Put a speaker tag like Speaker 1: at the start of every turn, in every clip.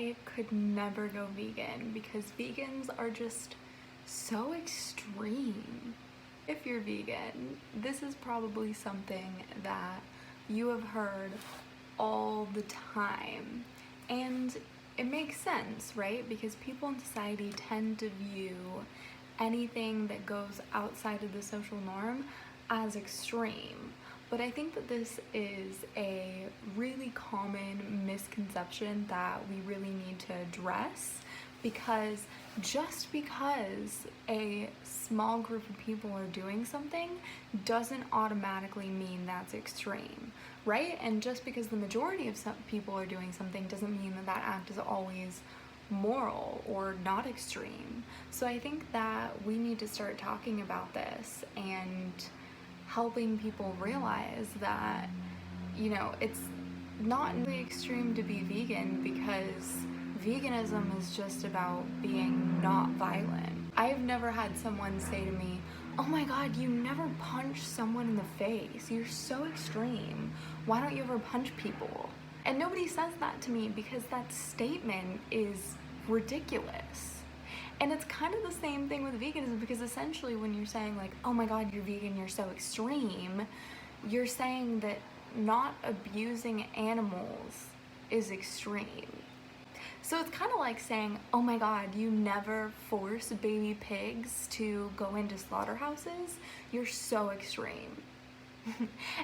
Speaker 1: I could never go vegan because vegans are just so extreme. If you're vegan, this is probably something that you have heard all the time. And it makes sense, right? Because people in society tend to view anything that goes outside of the social norm as extreme. But I think that this is a really common misconception that we really need to address, because just because a small group of people are doing something doesn't automatically mean that's extreme, right? And just because the majority of some people are doing something doesn't mean that that act is always moral or not extreme. So I think that we need to start talking about this and helping people realize that, it's not really extreme to be vegan, because veganism is just about being not violent. I've never had someone say to me, "Oh my god, you never punch someone in the face. You're so extreme. Why don't you ever punch people?" And nobody says that to me because that statement is ridiculous. And it's kind of the same thing with veganism, because essentially when you're saying like, "Oh my god, you're vegan, you're so extreme," you're saying that not abusing animals is extreme. So it's kind of like saying, "Oh my god, you never force baby pigs to go into slaughterhouses, you're so extreme."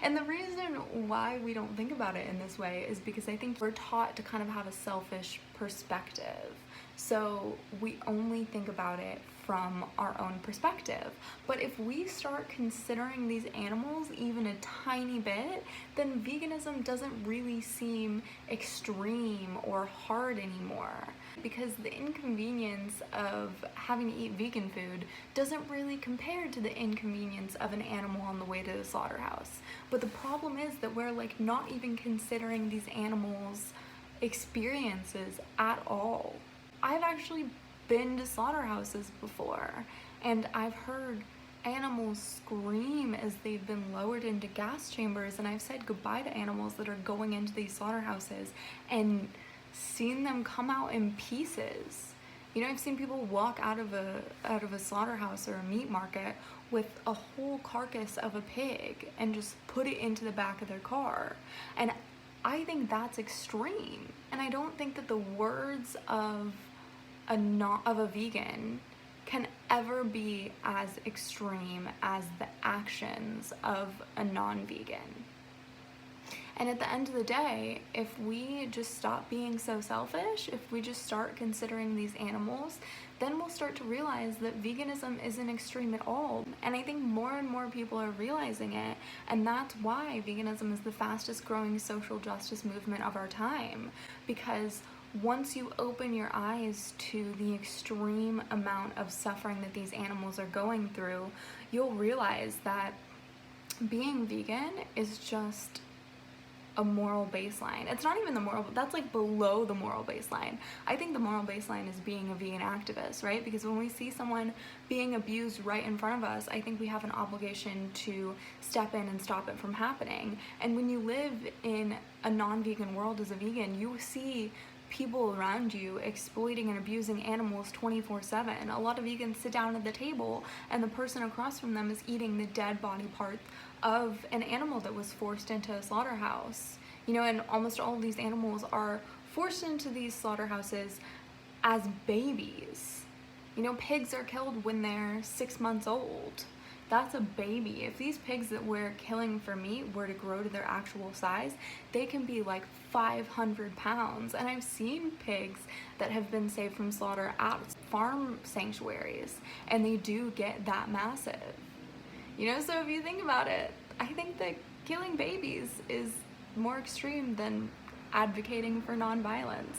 Speaker 1: And the reason why we don't think about it in this way is because I think we're taught to kind of have a selfish perspective. So we only think about it from our own perspective. But if we start considering these animals even a tiny bit, then veganism doesn't really seem extreme or hard anymore. Because the inconvenience of having to eat vegan food doesn't really compare to the inconvenience of an animal on the way to the slaughterhouse. But the problem is that we're like not even considering these animals' experiences at all. I've actually been to slaughterhouses before, and I've heard animals scream as they've been lowered into gas chambers, and I've said goodbye to animals that are going into these slaughterhouses and seen them come out in pieces. I've seen people walk out of a slaughterhouse or a meat market with a whole carcass of a pig and just put it into the back of their car. And I think that's extreme. And I don't think that the words of a vegan can ever be as extreme as the actions of a non-vegan. And at the end of the day, if we just stop being so selfish, if we just start considering these animals, then we'll start to realize that veganism isn't extreme at all. And I think more and more people are realizing it, and that's why veganism is the fastest growing social justice movement of our time. Because once you open your eyes to the extreme amount of suffering that these animals are going through, you'll realize that being vegan is just a moral baseline. It's not even the moral, that's like below the moral baseline. I think the moral baseline is being a vegan activist, right? Because when we see someone being abused right in front of us, I think we have an obligation to step in and stop it from happening. And when you live in a non-vegan world as a vegan, you see people around you exploiting and abusing animals 24/7. A lot of vegans sit down at the table and the person across from them is eating the dead body parts of an animal that was forced into a slaughterhouse. And almost all of these animals are forced into these slaughterhouses as babies. Pigs are killed when they're 6 months old. That's a baby. If these pigs that we're killing for meat were to grow to their actual size, they can be like 500 pounds. And I've seen pigs that have been saved from slaughter at farm sanctuaries, and they do get that massive. So if you think about it, I think that killing babies is more extreme than advocating for nonviolence.